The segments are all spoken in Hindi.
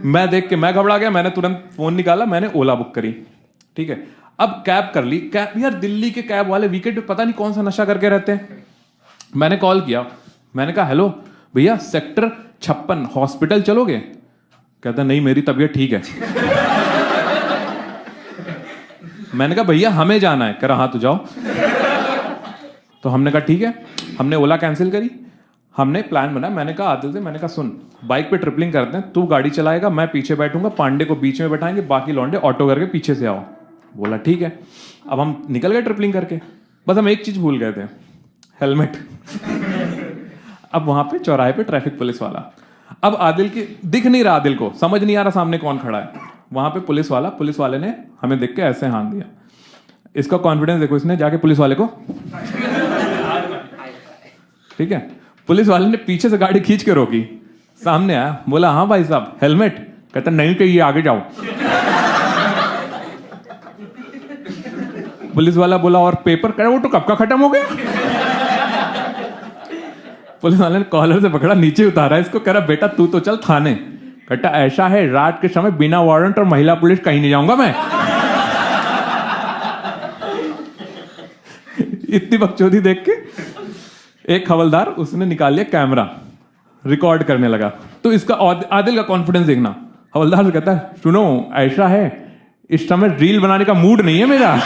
मैं देख के मैं घबरा गया, मैंने तुरंत फोन निकाला, मैंने ओला बुक करी। ठीक है, अब कैब कर ली। कैब यार, दिल्ली के कैब वाले वीकेंड पे पता नहीं कौन सा नशा करके रहते हैं। मैंने कॉल किया, मैंने कहा हेलो भैया, सेक्टर 56 हॉस्पिटल चलोगे? कहता नहीं मेरी तबीयत ठीक है। मैंने कहा भैया हमें जाना है। कह रहा हाँ तो जाओ। तो हमने कहा ठीक है, हमने ओला कैंसिल करी। हमने प्लान बनाया, मैंने कहा आदिल से, मैंने कहा सुन, बाइक पे ट्रिपलिंग करते हैं, तू गाड़ी चलाएगा, मैं पीछे बैठूंगा, पांडे को बीच में बैठाएंगे, बाकी लौंडे ऑटो करके पीछे से आओ। बोला ठीक है। अब हम निकल गए ट्रिपलिंग करके। बस हम एक चीज भूल गए थे, हेलमेट। अब वहां पे चौराहे पे ट्रैफिक पुलिस वाला, अब आदिल की दिख नहीं रहा, आदिल को समझ नहीं आ रहा सामने कौन खड़ा है। वहां पे पुलिस वाले ने हमें देख के ऐसे हाथ दिया। इसका कॉन्फिडेंस देखो, इसने जाके पुलिस वाले को, ठीक है, पुलिस वाले ने पीछे से गाड़ी खींच के रोकी, सामने आया, बोला हाँ भाई साहब हेलमेट? कहता नहीं चाहिए, आगे जाओ। पुलिस वाला बोला और पेपर? कह वो तो कब का खत्म हो गया। पुलिस वाले ने कॉलर से पकड़ा, नीचे उतारा इसको, कह रहा बेटा तू तो चल थाने। कहता ऐसा है, रात के समय बिना वारंट और महिला पुलिस कहीं नहीं जाऊंगा मैं। इतनी बकचोदी देख के एक हवलदार, उसने निकाल लिया कैमरा, रिकॉर्ड करने लगा। तो इसका आदिल का कॉन्फिडेंस देखना। हवलदार से कहता है सुनो ऐसा है, इस समय रील बनाने का मूड नहीं है मेरा।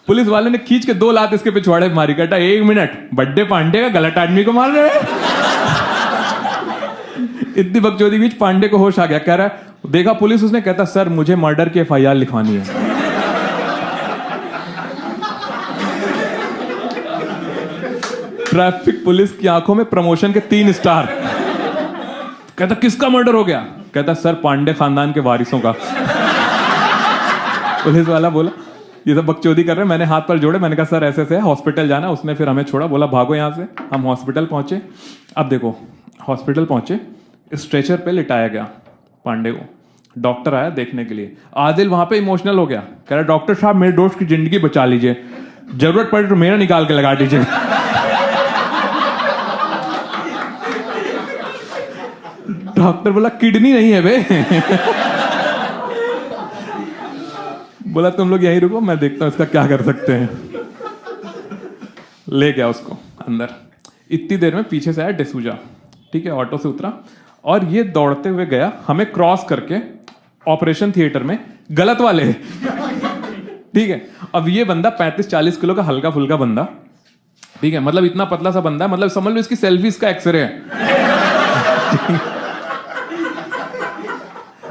पुलिस वाले ने खींच के 2 लात इसके पिछवाड़े मारी। कहता 1 मिनट, बड्डे पांडे का गलत आदमी को मार रहे हैं। इतनी बकचोदी बीच पांडे को होश आ गया, कह रहा है देखा पुलिस, उसने कहता सर मुझे मर्डर की FIR लिखवानी है। ट्रैफिक पुलिस की आंखों में प्रमोशन के 3 स्टार। कहता किसका मर्डर हो गया? कहता सर पांडे खानदान के वारिसों का। पुलिस वाला बोला ये सब बकचोदी कर रहे हैं। मैंने हाथ पर जोड़े, मैंने कहा सर ऐसे से हॉस्पिटल जाना। उसने फिर हमें छोड़ा, बोला भागो यहां से। हम हॉस्पिटल पहुंचे। अब देखो हॉस्पिटल पहुंचे, स्ट्रेचर पे लिटाया गया पांडे को। डॉक्टर आया देखने के लिए। आदिल वहां पे इमोशनल हो गया, कह रहा डॉक्टर साहब मेरे दोस्त की जिंदगी बचा लीजिए, जरूरत पड़े तो मेरा निकाल के लगा दीजिए। डॉक्टर बोला किडनी नहीं है बे। बोला तुम लोग यहीं रुको, मैं देखता हूं इसका क्या कर सकते हैं। ले गया उसको अंदर। इतनी देर में पीछे से आया डिसूजा, ठीक है, ऑटो से उतरा और ये दौड़ते हुए गया हमें क्रॉस करके ऑपरेशन थिएटर में, गलत वाले। ठीक है, अब ये बंदा 35-40 किलो का हल्का फुल्का बंदा, ठीक है, मतलब इतना पतला सा बंदा है, मतलब समझ लो इसकी सेल्फी इसका एक्सरे है।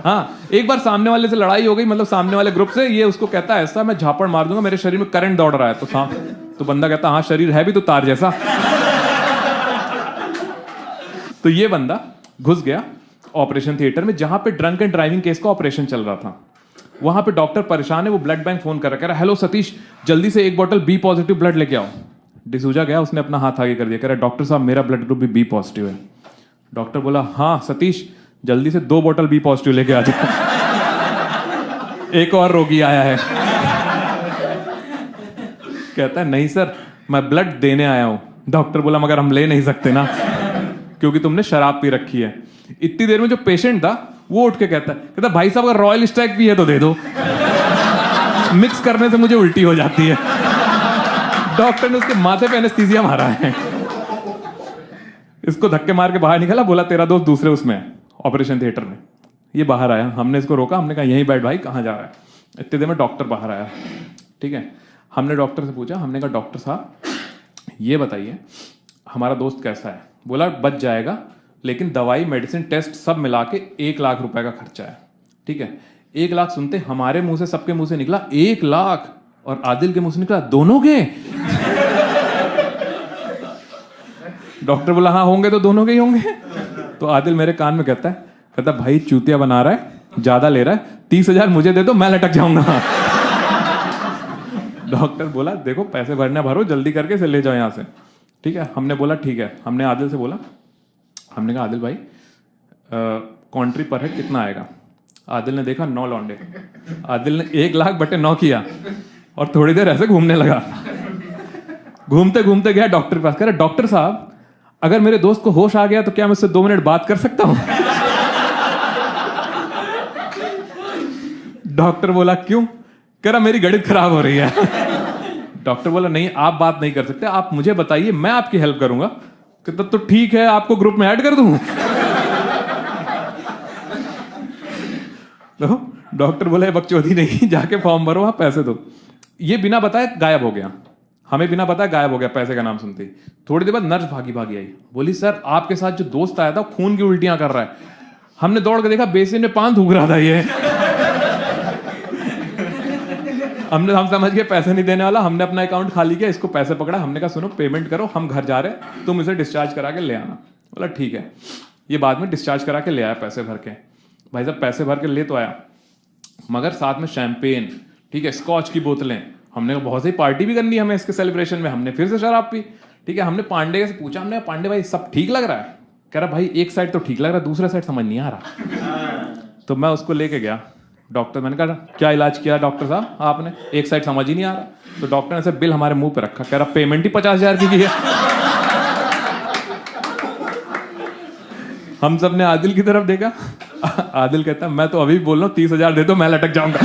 हाँ, एक बार सामने वाले से लड़ाई हो गई, मतलब सामने वाले ग्रुप से, ये उसको कहता है ऐसा मैं झापड़ मार दूंगा, मेरे शरीर में करंट दौड़ रहा है। तो बंदा कहता हाँ शरीर है भी तो तार जैसा। तो ये बंदा घुस गया ऑपरेशन थिएटर में, जहां पे ड्रंक एंड ड्राइविंग केस का ऑपरेशन चल रहा था। वहां पे डॉक्टर परेशान है, वो ब्लड बैंक फोन कर रहा है, कह रहा हेलो सतीश जल्दी से 1 बॉटल B पॉजिटिव ब्लड लेके आओ। डिसूजा गया, उसने अपना हाथ आगे कर दिया, कह रहा डॉक्टर साहब मेरा ब्लड ग्रुप भी B पॉजिटिव है। डॉक्टर बोला हाँ सतीश जल्दी से 2 बॉटल B पॉजिटिव लेके आ जाओ, एक और रोगी आया है। कहता है नहीं सर मैं ब्लड देने आया हूं। डॉक्टर बोला मगर हम ले नहीं सकते ना, क्योंकि तुमने शराब पी रखी है। इतनी देर में जो पेशेंट था वो उठ के कहता भाई साहब अगर रॉयल स्टैग भी है तो दे दो, मिक्स करने से मुझे उल्टी हो जाती है। डॉक्टर ने उसके माथे पे एनेस्थीसिया मारा है, इसको धक्के मार के बाहर निकाला, बोला तेरा दोस्त दूसरे उसमें है ऑपरेशन थिएटर में। ये बाहर आया, हमने इसको रोका, हमने कहा यहीं बैठ भाई, कहाँ जा रहा है। इतने देर में डॉक्टर बाहर आया, ठीक है। हमने डॉक्टर से पूछा, हमने कहा डॉक्टर साहब ये बताइए हमारा दोस्त कैसा है। बोला बच जाएगा, लेकिन दवाई मेडिसिन टेस्ट सब मिला के 1 लाख रुपए का खर्चा है, ठीक है। 1 लाख सुनते हमारे मुंह से, सबके मुंह से निकला 1 लाख, और आदिल के मुंह से निकला दोनों के। डॉक्टर बोला हाँ होंगे तो दोनों के ही होंगे। तो आदिल मेरे कान में कहता भाई चूतिया बना रहा है, ज्यादा ले रहा है, 30,000 मुझे दे दो मैं लटक जाऊंगा। डॉक्टर बोला देखो पैसे भरना भरो, जल्दी करके इसे ले जाओ यहाँ से, ठीक है। हमने बोला ठीक है, हमने आदिल से बोला, हमने कहा आदिल भाई कॉन्ट्री पर है कितना आएगा। आदिल ने देखा 9 लौंडे। आदिल ने 1 लाख बटे 9 किया और थोड़ी देर ऐसे घूमने लगा। घूमते घूमते गया डॉक्टर के पास, कह रहा डॉक्टर साहब अगर मेरे दोस्त को होश आ गया तो क्या मैं उससे 2 मिनट बात कर सकता हूं? डॉक्टर बोला क्यों? कह रहा मेरी गणित खराब हो रही है। डॉक्टर बोला नहीं, आप बात नहीं कर सकते, आप मुझे बताइए, मैं आपकी हेल्प करूंगा। कहता तो ठीक है, आपको ग्रुप में ऐड कर दूं? तो डॉक्टर बोले बकचोदी नहीं, जाके फॉर्म भरो, वहां पैसे दो। ये बिना बताए गायब हो गया, हमें बिना बताए गायब हो गया पैसे का नाम सुनते ही। थोड़ी देर बाद नर्स भागी भागी आई, बोली सर आपके साथ जो दोस्त आया था खून की उल्टियां कर रहा है। हमने दौड़ के देखा, बेसिन में पान थूक रहा था ये। हम समझ गए पैसे नहीं देने वाला, हमने अपना अकाउंट खाली किया, इसको पैसे पकड़ा, हमने कहा सुनो पेमेंट करो, हम घर जा रहे हैं, तुम इसे डिस्चार्ज करा के ले आना। बोला ठीक है। ये बाद में डिस्चार्ज करा के ले आया पैसे भर के। भाई साहब पैसे भर के ले तो आया, मगर साथ में शैंपेन, ठीक है, स्कॉच की बोतलें। हमने बहुत सी पार्टी भी करनी है हमें इसके सेलिब्रेशन में, हमने फिर से शराब पी। ठीक है, हमने पांडे से पूछा, हमने पांडे भाई सब ठीक लग रहा है? कह रहा भाई एक साइड तो ठीक लग रहा है, दूसरा साइड समझ नहीं आ रहा। तो मैं उसको लेके गया डॉक्टर, मैंने कहा क्या इलाज किया डॉक्टर साहब आपने, एक साइड समझ ही नहीं आ रहा। तो डॉक्टर ने ऐसे बिल हमारे मुंह पे रखा, कह रहा पेमेंट ही 50,000 की है। हम सब ने आदिल की तरफ देखा। आदिल कहता मैं तो अभी बोल रहा हूँ 30,000 दे दो, मैं लटक जाऊंगा।